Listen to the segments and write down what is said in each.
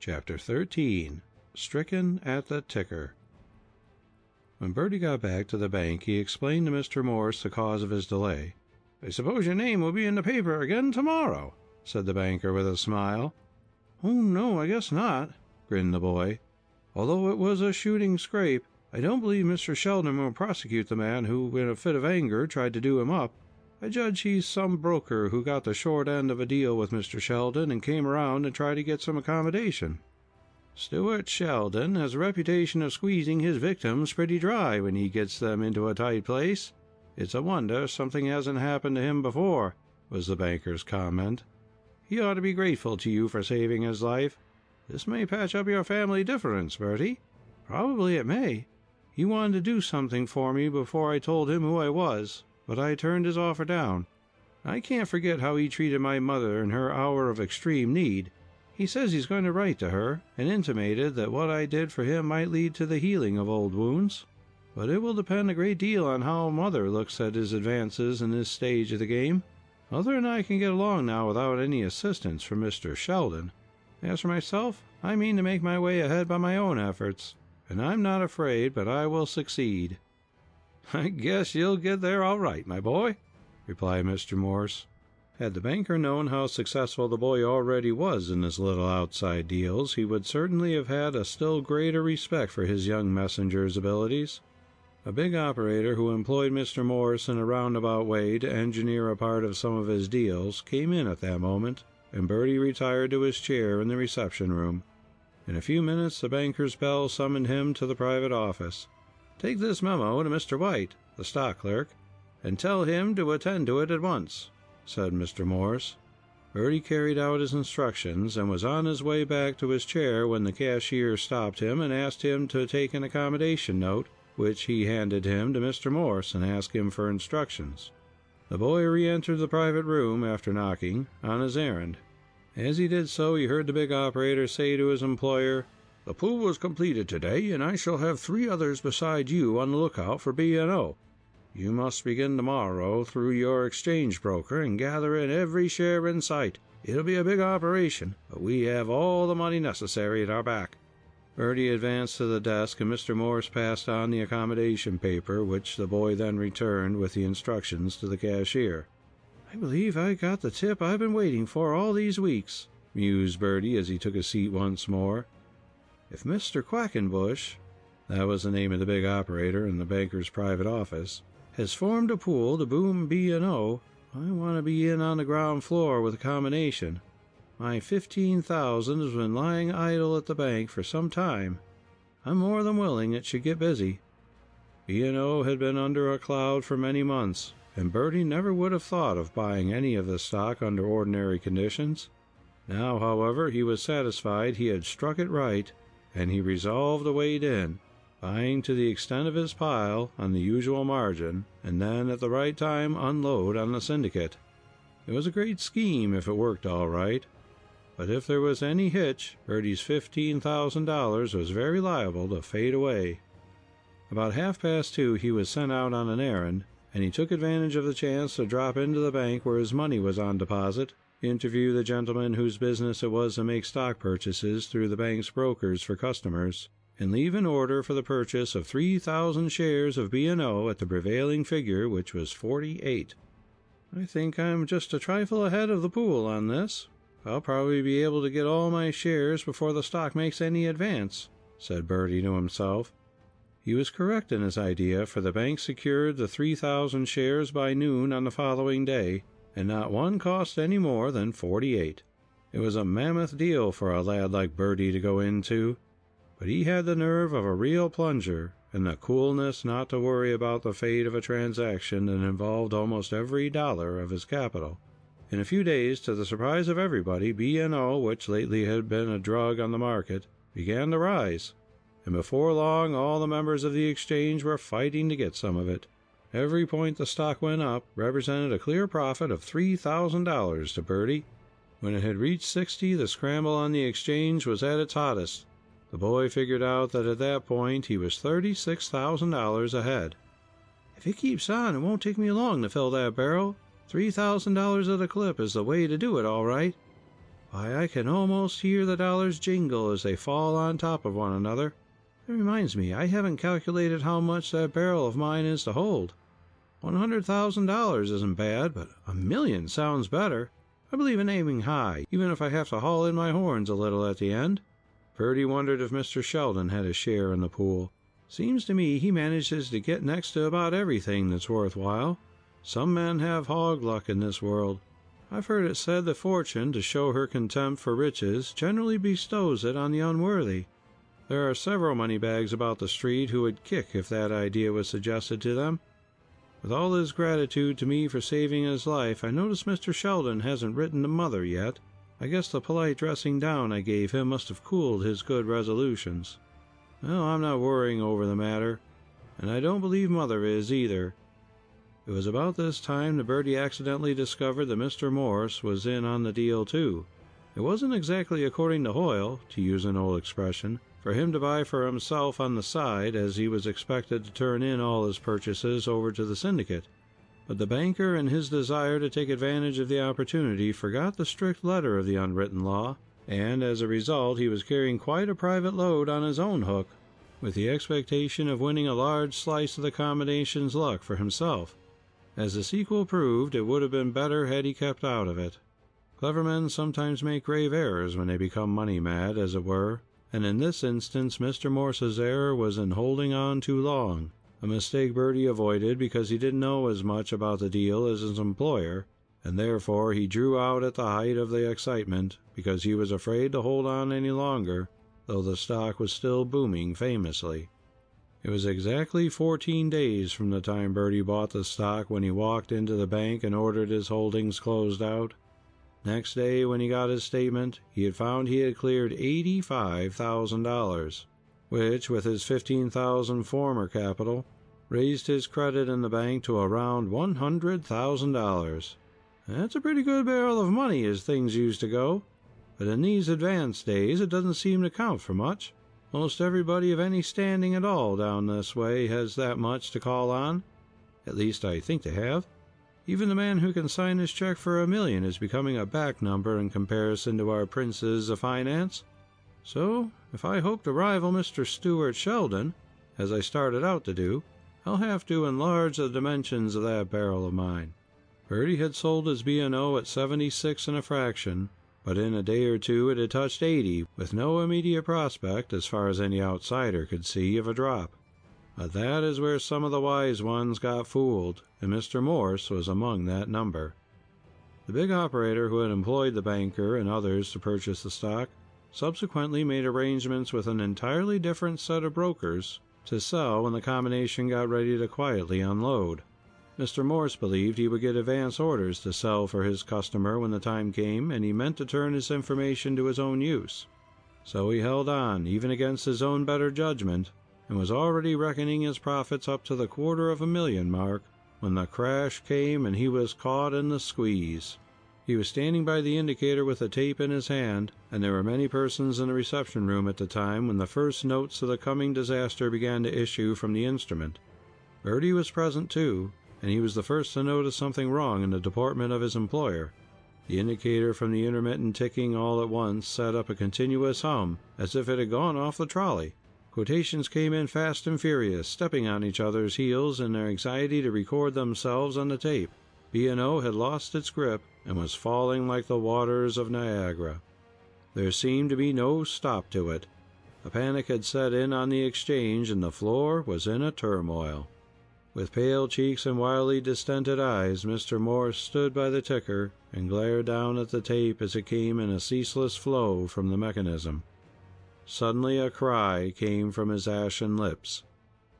Chapter 13. Stricken at the Ticker. When Bertie got back to the bank, he explained to Mr. Morse the cause of his delay. "I suppose your name will be in the paper again tomorrow," said the banker with a smile. "Oh, no, I guess not," grinned the boy. "Although it was a shooting scrape, I don't believe Mr. Sheldon will prosecute the man who, in a fit of anger, tried to do him up. I judge he's some broker who got the short end of a deal with Mr. Sheldon and came around and tried to get some accommodation. Stuart Sheldon has a reputation of squeezing his victims pretty dry when he gets them into a tight place. It's a wonder something hasn't happened to him before," was the banker's comment. "He ought to be grateful to you for saving his life. This may patch up your family difference, Bertie." "Probably it may. He wanted to do something for me before I told him who I was, but I turned his offer down. I can't forget how he treated my mother in her hour of extreme need. He says he's going to write to her, and intimated that what I did for him might lead to the healing of old wounds. But it will depend a great deal on how Mother looks at his advances in this stage of the game. Mother and I can get along now without any assistance from Mr. Sheldon. As for myself, I mean to make my way ahead by my own efforts, and I'm not afraid but I will succeed." "I guess you'll get there all right, my boy," replied Mr. Morse. Had the banker known how successful the boy already was in his little outside deals, he would certainly have had a still greater respect for his young messenger's abilities. A big operator who employed Mr. Morse in a roundabout way to engineer a part of some of his deals came in at that moment, and Bertie retired to his chair in the reception room. In a few minutes the banker's bell summoned him to the private office. "Take this memo to Mr. White, the stock clerk, and tell him to attend to it at once," said Mr. Morse. Bertie carried out his instructions and was on his way back to his chair when the cashier stopped him and asked him to take an accommodation note, which he handed him to Mr. Morse and asked him for instructions. The boy re-entered the private room after knocking, on his errand. As he did so, he heard the big operator say to his employer, "The pool was completed today, and I shall have 3 others beside you on the lookout for B&O. You must begin tomorrow through your exchange broker and gather in every share in sight. It'll be a big operation, but we have all the money necessary at our back." Bertie advanced to the desk, and Mr. Morse passed on the accommodation paper, which the boy then returned with the instructions to the cashier. "I believe I got the tip I've been waiting for all these weeks," mused Bertie as he took a seat once more. "If Mr. Quackenbush," that was the name of the big operator in the banker's private office, "has formed a pool to boom B&O, I want to be in on the ground floor with a combination. My 15,000 has been lying idle at the bank for some time. I'm more than willing it should get busy." B&O had been under a cloud for many months, and Bertie never would have thought of buying any of the stock under ordinary conditions. Now, however, he was satisfied he had struck it right, and he resolved to wade in, buying to the extent of his pile on the usual margin, and then at the right time unload on the syndicate. It was a great scheme if it worked all right, but if there was any hitch, Bertie's $15,000 was very liable to fade away. About 2:30 he was sent out on an errand, and he took advantage of the chance to drop into the bank where his money was on deposit, interview the gentleman whose business it was to make stock purchases through the bank's brokers for customers, and leave an order for the purchase of 3,000 shares of B&O at the prevailing figure, which was 48. "I think I'm just a trifle ahead of the pool on this. I'll probably be able to get all my shares before the stock makes any advance," said Bertie to himself. He was correct in his idea, for the bank secured the 3,000 shares by noon on the following day, and not one cost any more than 48. It was a mammoth deal for a lad like Bertie to go into, but he had the nerve of a real plunger, and the coolness not to worry about the fate of a transaction that involved almost every dollar of his capital. In a few days, to the surprise of everybody, B&O, which lately had been a drug on the market, began to rise, and before long all the members of the exchange were fighting to get some of it. Every point the stock went up represented a clear profit of $3,000 to Bertie. When it had reached 60, the scramble on the exchange was at its hottest. The boy figured out that at that point he was $36,000 ahead. "If it keeps on, it won't take me long to fill that barrel. $3,000 at a clip is the way to do it, all right." Why, I can almost hear the dollars jingle as they fall on top of one another. That reminds me, I haven't calculated how much that barrel of mine is to hold. $100,000 isn't bad, but $1,000,000 sounds better. I believe in aiming high, even if I have to haul in my horns a little at the end." Bertie wondered if Mr. Sheldon had a share in the pool. "Seems to me he manages to get next to about everything that's worthwhile. Some men have hog luck in this world. I've heard it said that fortune, to show her contempt for riches, generally bestows it on the unworthy. There are several moneybags about the street who would kick if that idea was suggested to them. With all his gratitude to me for saving his life, I notice Mr. Sheldon hasn't written to Mother yet. I guess the polite dressing down I gave him must have cooled his good resolutions. Well, I'm not worrying over the matter, and I don't believe Mother is either." It was about this time that Bertie accidentally discovered that Mr. Morse was in on the deal too. It wasn't exactly according to Hoyle, to use an old expression, for him to buy for himself on the side, as he was expected to turn in all his purchases over to the syndicate. But the banker, in his desire to take advantage of the opportunity, forgot the strict letter of the unwritten law, and as a result he was carrying quite a private load on his own hook, with the expectation of winning a large slice of the combination's luck for himself. As the sequel proved, it would have been better had he kept out of it. Clever men sometimes make grave errors when they become money-mad, as it were, and in this instance Mr. Morse's error was in holding on too long, a mistake Bertie avoided because he didn't know as much about the deal as his employer, and therefore he drew out at the height of the excitement because he was afraid to hold on any longer, though the stock was still booming famously. It was exactly 14 days from the time Bertie bought the stock when he walked into the bank and ordered his holdings closed out. Next day, when he got his statement, he had found he had cleared $85,000, which, with his $15,000 former capital, raised his credit in the bank to around $100,000. That's a pretty good barrel of money as things used to go, but in these advanced days it doesn't seem to count for much. Most everybody of any standing at all down this way has that much to call on. At least I think they have. Even the man who can sign his check for $1,000,000 is becoming a back number in comparison to our princes of finance. So, if I hope to rival Mr. Stuart Sheldon, as I started out to do, I'll have to enlarge the dimensions of that barrel of mine." Bertie had sold his B&O at 76 and a fraction, but in a day or two it had touched 80, with no immediate prospect, as far as any outsider could see, of a drop. But that is where some of the wise ones got fooled, and Mr. Morse was among that number. The big operator who had employed the banker and others to purchase the stock subsequently made arrangements with an entirely different set of brokers to sell when the combination got ready to quietly unload. Mr. Morse believed he would get advance orders to sell for his customer when the time came, and he meant to turn his information to his own use. So he held on, even against his own better judgment, and was already reckoning his profits up to the $250,000 mark, when the crash came and he was caught in the squeeze. He was standing by the indicator with the tape in his hand, and there were many persons in the reception room at the time when the first notes of the coming disaster began to issue from the instrument. Bertie was present too, and he was the first to notice something wrong in the deportment of his employer. The indicator from the intermittent ticking all at once set up a continuous hum, as if it had gone off the trolley. Quotations came in fast and furious, stepping on each other's heels in their anxiety to record themselves on the tape. B&O had lost its grip and was falling like the waters of Niagara. There seemed to be no stop to it. A panic had set in on the exchange, and the floor was in a turmoil. With pale cheeks and wildly distended eyes, Mr. Morse stood by the ticker and glared down at the tape as it came in a ceaseless flow from the mechanism. Suddenly a cry came from his ashen lips.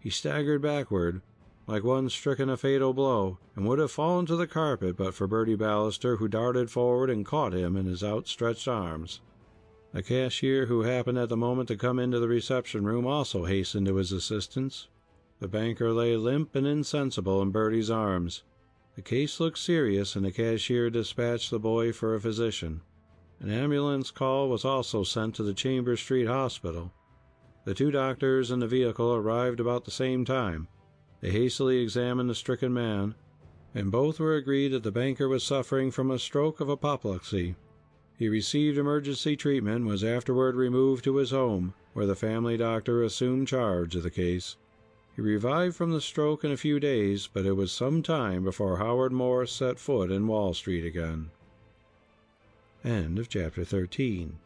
He staggered backward, like one stricken a fatal blow, and would have fallen to the carpet but for Bertie Ballister, who darted forward and caught him in his outstretched arms. The cashier, who happened at the moment to come into the reception room, also hastened to his assistance. The banker lay limp and insensible in Bertie's arms. The case looked serious, and the cashier dispatched the boy for a physician. An ambulance call was also sent to the Chambers Street Hospital. The two doctors in the vehicle arrived about the same time. They hastily examined the stricken man, and both were agreed that the banker was suffering from a stroke of apoplexy. He received emergency treatment and was afterward removed to his home, where the family doctor assumed charge of the case. He revived from the stroke in a few days, but it was some time before Howard Morris set foot in Wall Street again. End of chapter 13.